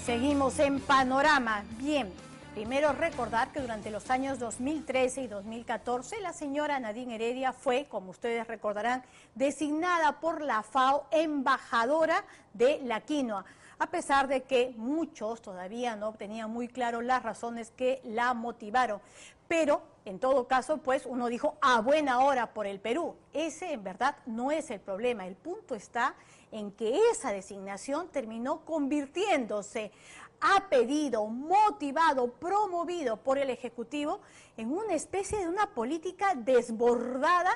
Seguimos en Panorama. Bien, primero recordar que durante los años 2013 y 2014 la señora Nadine Heredia fue, como ustedes recordarán, designada por la FAO embajadora de la quinoa, a pesar de que muchos todavía no tenían muy claro las razones que la motivaron. Pero, en todo caso, pues uno dijo a buena hora por el Perú. Ese, en verdad, no es el problema. El punto está en que esa designación terminó convirtiéndose, a pedido, motivado, promovido por el Ejecutivo, en una especie de una política desbordada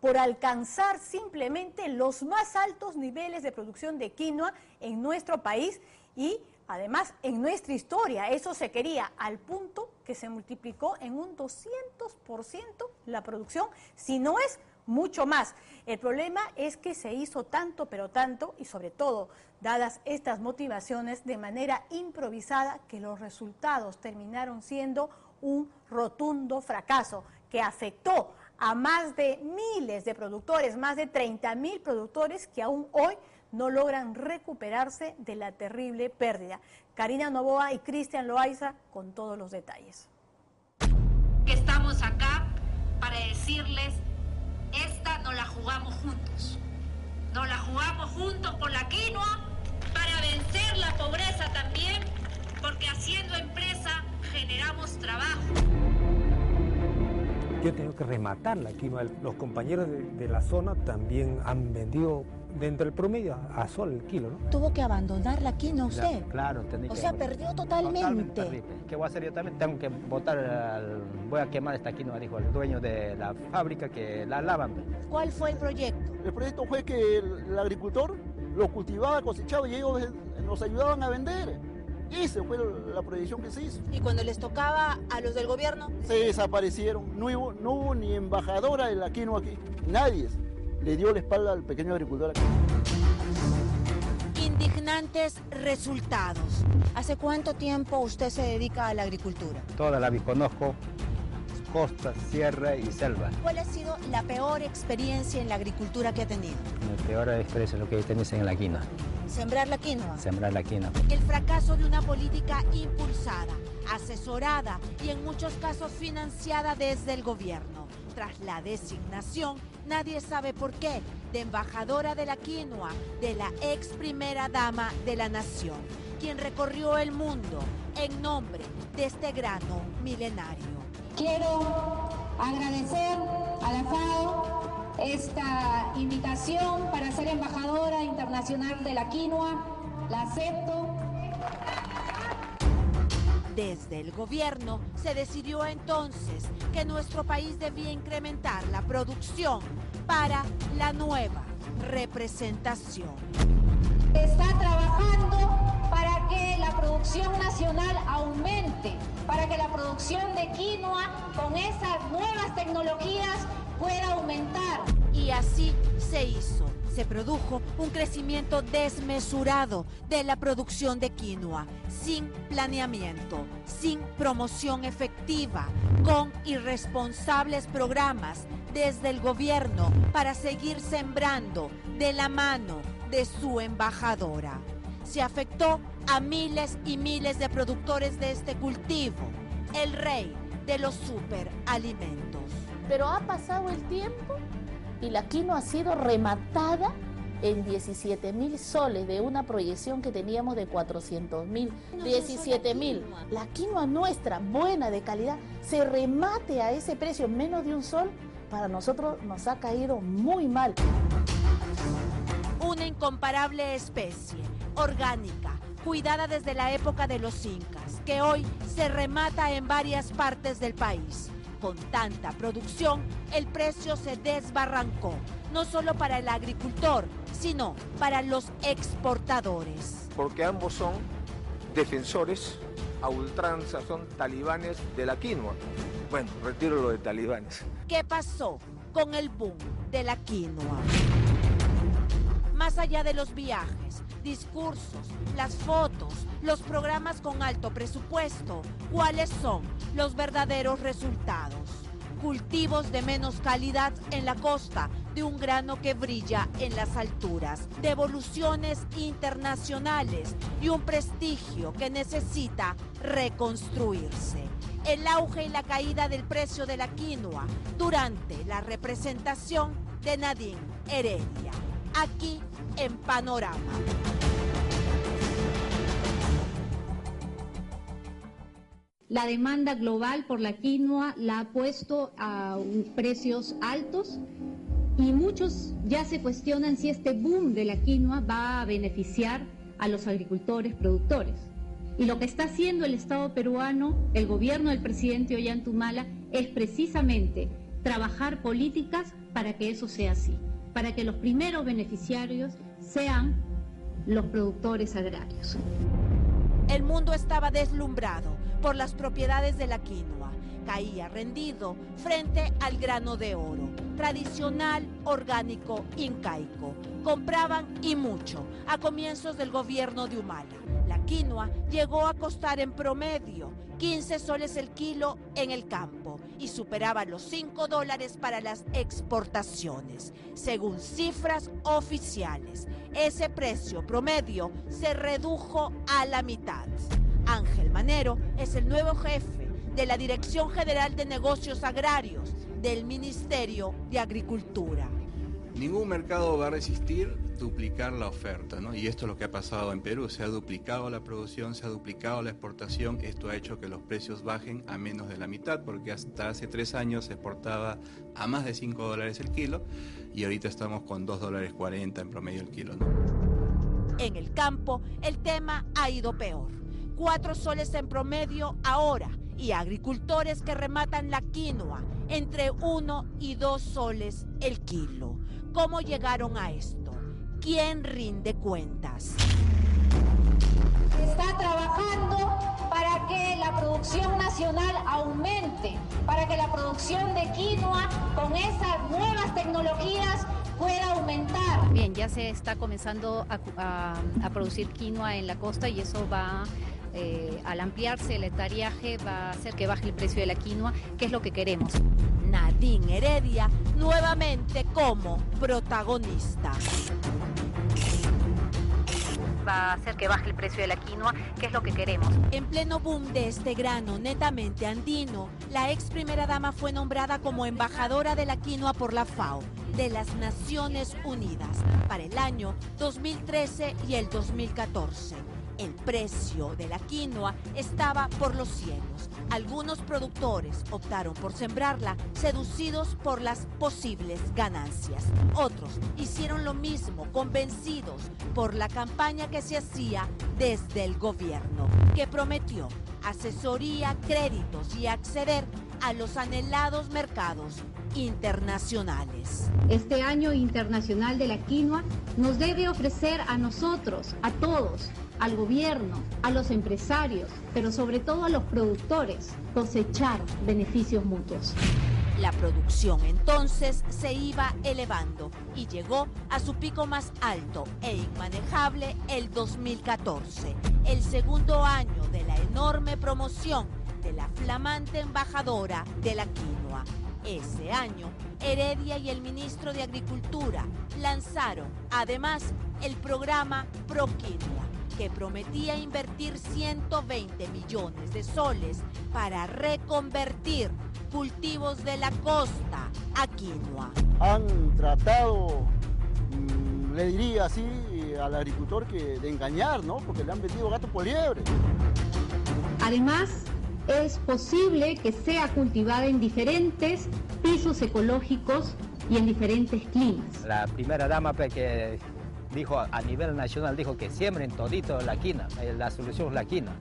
por alcanzar simplemente los más altos niveles de producción de quinoa en nuestro país y además en nuestra historia. Eso se quería, al punto que se multiplicó en un 200% la producción, si no es mucho más. El problema es que se hizo tanto, pero tanto, y sobre todo, dadas estas motivaciones, de manera improvisada, que los resultados terminaron siendo un rotundo fracaso, que afectó a más de miles de productores, más de 30.000 productores que aún hoy no logran recuperarse de la terrible pérdida. Karina Novoa y Cristian Loaiza con todos los detalles. Estamos acá para decirles, esta nos la jugamos juntos. Nos la jugamos juntos por la quinoa, para vencer la pobreza también, porque haciendo empresa generamos trabajo. Yo tengo que rematar la quinoa. Los compañeros de la zona también han vendido dentro del promedio a sol el kilo, ¿no? ¿Tuvo que abandonar la quinoa usted? Claro, o sea, perdió totalmente. ¿Qué voy a hacer yo también? Tengo que botar, voy a quemar esta quinoa, dijo el dueño de la fábrica que la lavan. ¿Cuál fue el proyecto? El proyecto fue que el agricultor lo cultivaba, cosechaba y ellos nos ayudaban a vender. Esa fue la proyección que se hizo. ¿Y cuando les tocaba a los del gobierno? Se desaparecieron. No hubo ni embajadora de la quinoa aquí. Nadie le dio la espalda al pequeño agricultor aquí. Indignantes resultados. ¿Hace cuánto tiempo usted se dedica a la agricultura? Toda la conozco, costa, sierra y selva. ¿Cuál ha sido la peor experiencia en la agricultura que ha tenido? La peor experiencia es lo que tenés en la quinoa. ¿Sembrar la quinoa? Sembrar la quinoa. El fracaso de una política impulsada, asesorada y en muchos casos financiada desde el gobierno. Tras la designación, nadie sabe por qué, de embajadora de la quinoa, de la ex primera dama de la nación, quien recorrió el mundo en nombre de este grano milenario. Quiero agradecer a la FAO esta invitación para ser embajadora internacional de la quinoa. La acepto. Desde el gobierno se decidió entonces que nuestro país debía incrementar la producción para la nueva representación. Está trabajando para que la producción nacional aumente, para que la producción de quinoa con esas nuevas tecnologías pueda aumentar. Y así se hizo. Se produjo un crecimiento desmesurado de la producción de quinoa, sin planeamiento, sin promoción efectiva, con irresponsables programas desde el gobierno para seguir sembrando de la mano de su embajadora. Se afectó a miles y miles de productores de este cultivo, el rey de los superalimentos. Pero ha pasado el tiempo y la quinoa ha sido rematada en 17.000 soles de una proyección que teníamos de 400.000, 17.000. La quinoa nuestra, buena, de calidad, se remate a ese precio, menos de un sol, para nosotros nos ha caído muy mal. Una incomparable especie, orgánica, cuidada desde la época de los incas, que hoy se remata en varias partes del país. Con tanta producción, el precio se desbarrancó, no solo para el agricultor, sino para los exportadores. Porque ambos son defensores a ultranza, son talibanes de la quinoa. Bueno, retiro lo de talibanes. ¿Qué pasó con el boom de la quinoa? Más allá de los viajes, discursos, las fotos, los programas con alto presupuesto, ¿cuáles son los verdaderos resultados? Cultivos de menos calidad en la costa, de un grano que brilla en las alturas, devoluciones internacionales y un prestigio que necesita reconstruirse. El auge y la caída del precio de la quinoa durante la representación de Nadine Heredia, aquí en Panorama. La demanda global por la quinoa la ha puesto a precios altos y muchos ya se cuestionan si este boom de la quinoa va a beneficiar a los agricultores productores. Y lo que está haciendo el Estado peruano, el gobierno del presidente Ollanta-Humala, es precisamente trabajar políticas para que eso sea así, para que los primeros beneficiarios sean los productores agrarios. El mundo estaba deslumbrado por las propiedades de la quinoa. Caía rendido frente al grano de oro, tradicional, orgánico, incaico. Compraban y mucho a comienzos del gobierno de Humala. La quinoa llegó a costar en promedio 15 soles el kilo en el campo y superaba los $5 para las exportaciones. Según cifras oficiales, ese precio promedio se redujo a la mitad. Ángel Manero es el nuevo jefe de la Dirección General de Negocios Agrarios del Ministerio de Agricultura. Ningún mercado va a resistir duplicar la oferta, ¿no? Y esto es lo que ha pasado en Perú. Se ha duplicado la producción, se ha duplicado la exportación. Esto ha hecho que los precios bajen a menos de la mitad, porque hasta hace 3 años se exportaba a más de $5 el kilo y ahorita estamos con $2.40 en promedio el kilo, ¿no? En el campo, el tema ha ido peor. 4 soles en promedio ahora, y agricultores que rematan la quinoa entre 1 y 2 soles el kilo. ¿Cómo llegaron a esto? ¿Quién rinde cuentas? Está trabajando para que la producción nacional aumente, para que la producción de quinoa con esas nuevas tecnologías pueda aumentar. Bien, ya se está comenzando a producir quinoa en la costa y eso va al ampliarse el hectariaje va a hacer que baje el precio de la quinoa, que es lo que queremos. Nadine Heredia nuevamente como protagonista. Va a hacer que baje el precio de la quinoa, que es lo que queremos. En pleno boom de este grano netamente andino, la ex primera dama fue nombrada como embajadora de la quinoa por la FAO de las Naciones Unidas para el año 2013 y el 2014. El precio de la quinoa estaba por los cielos. Algunos productores optaron por sembrarla, seducidos por las posibles ganancias. Otros hicieron lo mismo, convencidos por la campaña que se hacía desde el gobierno, que prometió asesoría, créditos y acceder a los anhelados mercados internacionales. Este año internacional de la quinoa nos debe ofrecer a nosotros, a todos, al gobierno, a los empresarios, pero sobre todo a los productores, cosechar beneficios mutuos. La producción entonces se iba elevando y llegó a su pico más alto e inmanejable el 2014, el segundo año de la enorme promoción de la flamante embajadora de la quinoa. Ese año, Heredia y el ministro de Agricultura lanzaron además el programa ProQuinoa, que prometía invertir 120 millones de soles para reconvertir cultivos de la costa a quinoa. Han tratado, le diría así, al agricultor que de engañar, ¿no? Porque le han vendido gato por liebre. Además, es posible que sea cultivada en diferentes pisos ecológicos y en diferentes climas. La primera dama que dijo a nivel nacional, dijo que siembren todito la quinoa, la solución es la quinoa,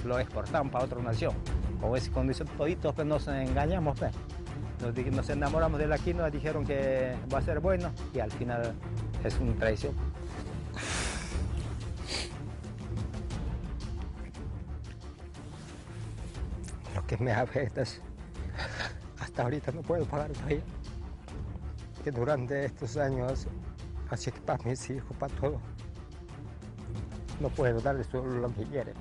lo exportamos para otra nación. Con esa condición toditos pues, nos engañamos, pues. Nos enamoramos de la quinoa, dijeron que va a ser bueno y al final es una traición. Lo que me afecta es, hasta ahorita no puedo pagar todavía, que durante estos años, así que para mis hijos, para todo, no puedo darles solo lo que quieren.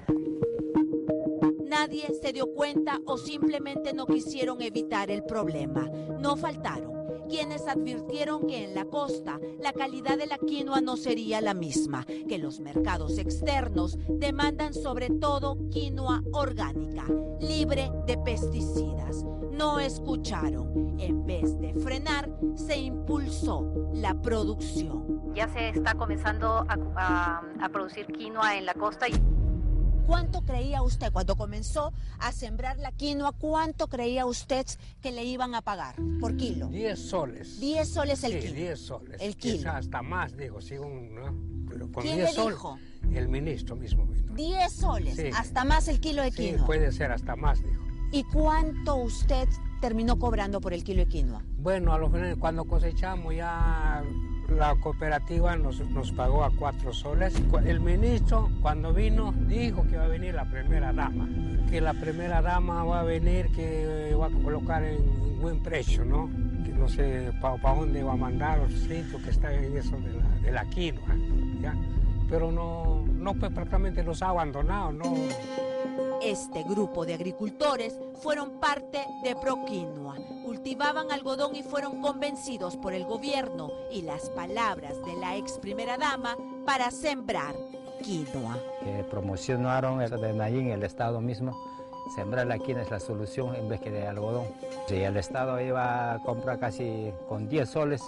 Nadie se dio cuenta o simplemente no quisieron evitar el problema. No faltaron quienes advirtieron que en la costa la calidad de la quinoa no sería la misma, que los mercados externos demandan sobre todo quinoa orgánica, libre de pesticidas. No escucharon. En vez de frenar, se impulsó la producción. Ya se está comenzando a producir quinoa en la costa. ¿Cuánto creía usted cuando comenzó a sembrar la quinoa? ¿Cuánto creía usted que le iban a pagar por kilo? 10 soles. 10 soles el sí, kilo. 10 soles. El kilo. Quizá hasta más, digo, según, ¿no? Pero con ¿Quién 10 le soles, dijo? El ministro mismo vino. 10 soles, Sí. hasta más el kilo de Sí, quinoa. puede ser hasta más, dijo. ¿Y cuánto usted terminó cobrando por el kilo de quinoa? Bueno, a lo final, cuando cosechamos ya la cooperativa nos pagó a 4 soles. El ministro, cuando vino, dijo que va a venir la primera dama. Que la primera dama va a venir, que va a colocar en buen precio, ¿no? Que no sé para dónde va a mandar los sitios que está en eso de la quinoa, ¿ya? Pero no pues prácticamente los ha abandonado, ¿no? Este grupo de agricultores fueron parte de Proquinoa. Cultivaban algodón y fueron convencidos por el gobierno y las palabras de la ex primera dama para sembrar quinoa. Promocionaron eso de Nayín, el Estado mismo. Sembrar la quinoa es la solución en vez que de algodón. Si el Estado iba a comprar casi con 10 soles,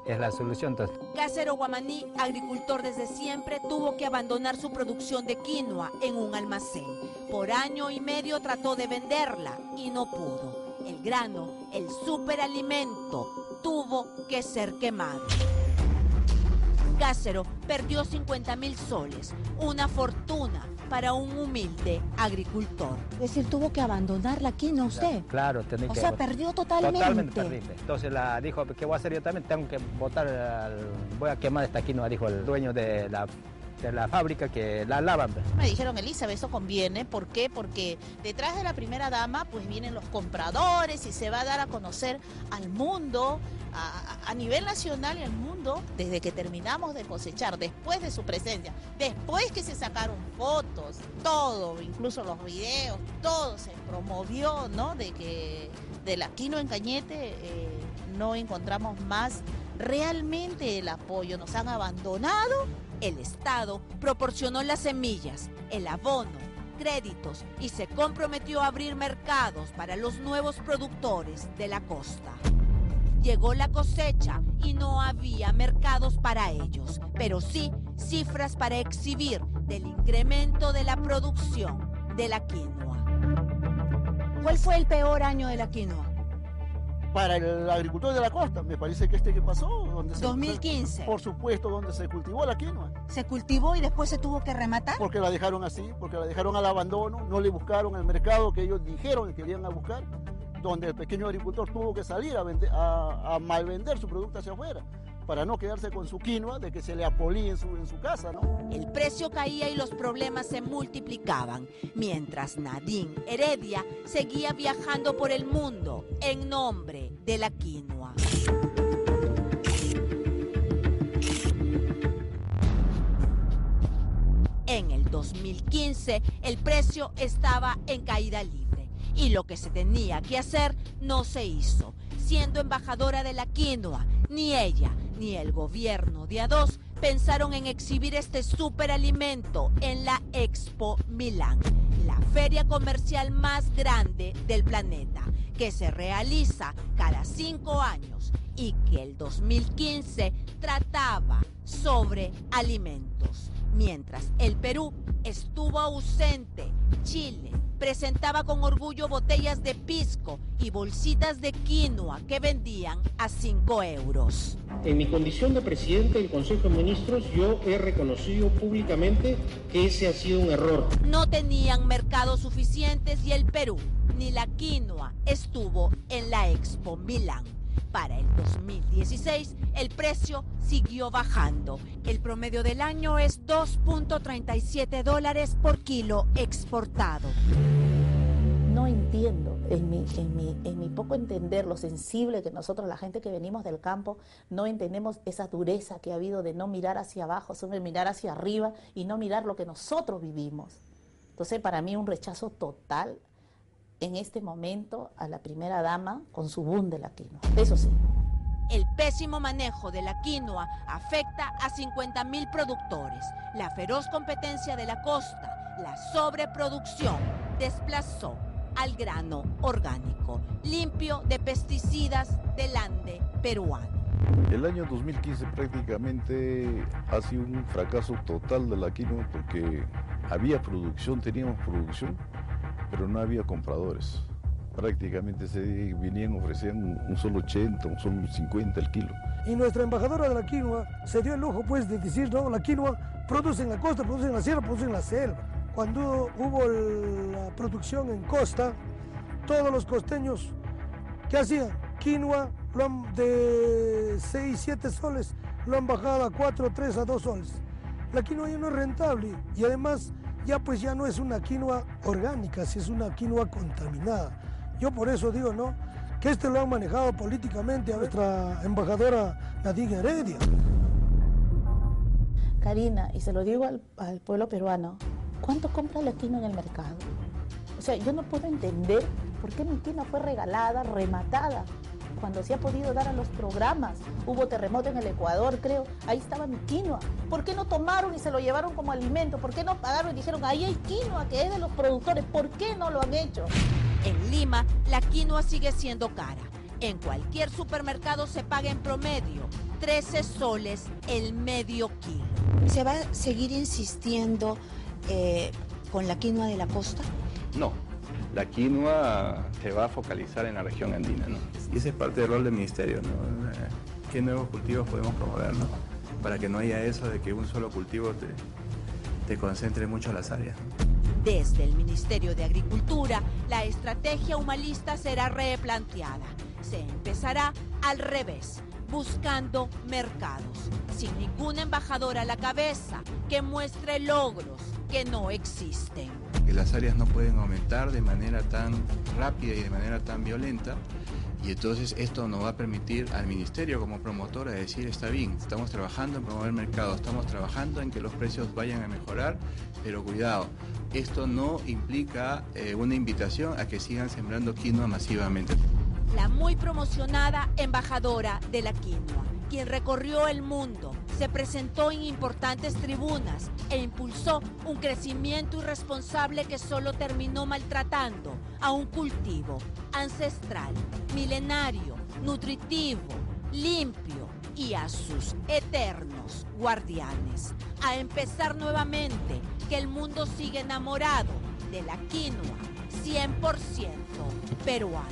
es la solución. Entonces, Cácero Guamaní, agricultor desde siempre, tuvo que abandonar su producción de quinoa en un almacén. Por año y medio trató de venderla y no pudo. El grano, el superalimento, tuvo que ser quemado. Cácero perdió 50.000 soles, una fortuna para un humilde agricultor. Es decir, tuvo que abandonar la quinoa usted. claro, tenía que... O sea, perdió totalmente. Totalmente perdí. Entonces dijo, ¿qué voy a hacer yo también? Tengo que botar, voy a quemar esta quinoa, dijo el dueño de la fábrica que la lavan. Me dijeron, Elizabeth, eso conviene. ¿Por qué? Porque detrás de la primera dama pues vienen los compradores y se va a dar a conocer al mundo, a nivel nacional y al mundo, desde que terminamos de cosechar, después de su presencia, después que se sacaron fotos, todo, incluso los videos, todo se promovió, ¿no? De que de la quinoa en Cañete no encontramos más realmente el apoyo, nos han abandonado. El Estado proporcionó las semillas, el abono, créditos y se comprometió a abrir mercados para los nuevos productores de la costa. Llegó la cosecha y no había mercados para ellos, pero sí cifras para exhibir del incremento de la producción de la quinoa. ¿Cuál fue el peor año de la quinoa? Para el agricultor de la costa, me parece que que pasó, donde 2015. Por supuesto, donde se cultivó la quinoa. ¿Se cultivó y después se tuvo que rematar? Porque la dejaron así, porque la dejaron al abandono, no le buscaron el mercado que ellos dijeron que querían a buscar, donde el pequeño agricultor tuvo que salir a malvender su producto hacia afuera, para no quedarse con su quinoa de que se le apolía en su casa, ¿no? El precio caía y los problemas se multiplicaban, mientras Nadine Heredia seguía viajando por el mundo en nombre de la quinoa. En el 2015, el precio estaba en caída libre y lo que se tenía que hacer no se hizo. Siendo embajadora de la quinoa, ni ella ni el gobierno de A2 pensaron en exhibir este superalimento en la Expo Milán, la feria comercial más grande del planeta, que se realiza cada 5 años y que el 2015 trataba sobre alimentos. Mientras el Perú estuvo ausente, Chile presentaba con orgullo botellas de pisco y bolsitas de quinoa que vendían a 5 euros. En mi condición de presidente del Consejo de Ministros, yo he reconocido públicamente que ese ha sido un error. No tenían mercados suficientes y el Perú, ni la quinoa, estuvo en la Expo Milán. Para el 2016, el precio siguió bajando. El promedio del año es $2.37 por kilo exportado. No entiendo, en mi poco entender, lo sensible que nosotros, la gente que venimos del campo, no entendemos esa dureza que ha habido de no mirar hacia abajo, sino mirar hacia arriba y no mirar lo que nosotros vivimos. Entonces, para mí, un rechazo total en este momento a la primera dama con su boom de la quinoa. Eso sí. El pésimo manejo de la quinoa afecta a 50.000 productores. La feroz competencia de la costa, la sobreproducción, desplazó al grano orgánico, limpio de pesticidas del Ande peruano. El año 2015 prácticamente ha sido un fracaso total de la quinoa porque había producción, teníamos producción, pero no había compradores. Prácticamente se venían, ofrecían un solo 80, un solo 50 el kilo. Y nuestra embajadora de la quinoa se dio el lujo pues de decir, no, la quinoa produce en la costa, produce en la sierra, produce en la selva. Cuando hubo la producción en costa, todos los costeños, ¿qué hacían? Quinoa de 6, 7 soles, lo han bajado a 4, 3, a 2 soles. La quinoa ya no es rentable y además ya no es una quinoa orgánica, si es una quinoa contaminada. Yo por eso digo, ¿no?, que lo han manejado políticamente a nuestra embajadora Nadine Heredia. Karina, y se lo digo al pueblo peruano, ¿cuánto compra la quinoa en el mercado? O sea, yo no puedo entender por qué mi quinoa fue regalada, rematada, cuando se ha podido dar a los programas. Hubo terremoto en el Ecuador, creo, ahí estaba mi quinoa. ¿Por qué no tomaron y se lo llevaron como alimento? ¿Por qué no pagaron y dijeron, ahí hay quinoa que es de los productores? ¿Por qué no lo han hecho? En Lima, la quinoa sigue siendo cara. En cualquier supermercado se paga en promedio 13 soles el medio kilo. ¿Se va a seguir insistiendo con la quinoa de la costa? No, la quinoa se va a focalizar en la región andina, ¿no? Y ese es parte del rol del ministerio, ¿no? ¿Qué nuevos cultivos podemos promover, ¿no? Para que no haya eso de que un solo cultivo te concentre mucho las áreas. Desde el Ministerio de Agricultura, la estrategia humanista será replanteada. Se empezará al revés, buscando mercados, sin ningún embajador a la cabeza que muestre logros que no existen. Que las áreas no pueden aumentar de manera tan rápida y de manera tan violenta, y entonces esto nos va a permitir al ministerio como promotor a decir, está bien, estamos trabajando en promover mercados, estamos trabajando en que los precios vayan a mejorar, pero cuidado, esto no implica una invitación a que sigan sembrando quinoa masivamente. La muy promocionada embajadora de la quinoa, quien recorrió el mundo, se presentó en importantes tribunas e impulsó un crecimiento irresponsable que solo terminó maltratando a un cultivo ancestral, milenario, nutritivo, limpio y a sus eternos guardianes. A empezar nuevamente, que el mundo sigue enamorado de la quinoa 100% peruana.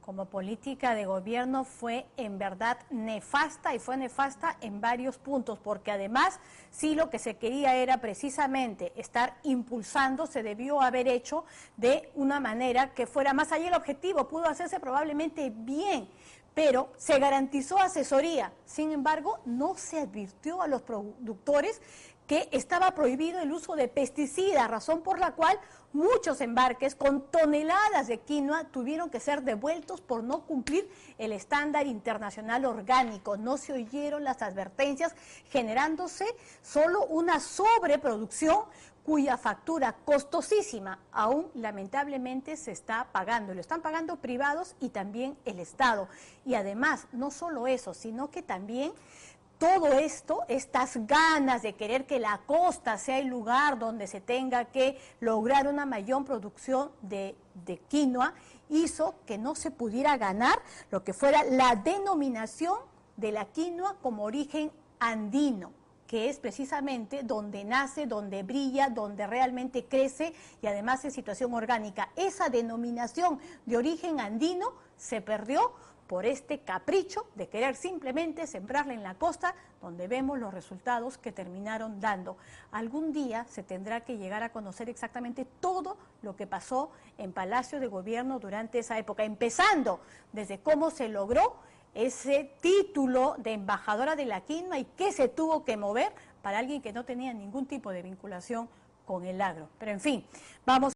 Como política de gobierno fue en verdad nefasta, y fue nefasta en varios puntos, porque además sí lo que se quería era precisamente estar impulsando, se debió haber hecho de una manera que fuera más allá del objetivo, pudo hacerse probablemente bien, pero se garantizó asesoría. Sin embargo, no se advirtió a los productores que estaba prohibido el uso de pesticidas, razón por la cual muchos embarques con toneladas de quinoa tuvieron que ser devueltos por no cumplir el estándar internacional orgánico. No se oyeron las advertencias, generándose solo una sobreproducción cuya factura costosísima aún lamentablemente se está pagando. Lo están pagando privados y también el Estado. Y además, no solo eso, sino que también todo esto, estas ganas de querer que la costa sea el lugar donde se tenga que lograr una mayor producción de quinoa, hizo que no se pudiera ganar lo que fuera la denominación de la quinoa como origen andino, que es precisamente donde nace, donde brilla, donde realmente crece y además en situación orgánica. Esa denominación de origen andino se perdió por este capricho de querer simplemente sembrarla en la costa, donde vemos los resultados que terminaron dando. Algún día se tendrá que llegar a conocer exactamente todo lo que pasó en Palacio de Gobierno durante esa época, empezando desde cómo se logró ese título de embajadora de la quinoa y qué se tuvo que mover para alguien que no tenía ningún tipo de vinculación con el agro. Pero en fin, vamos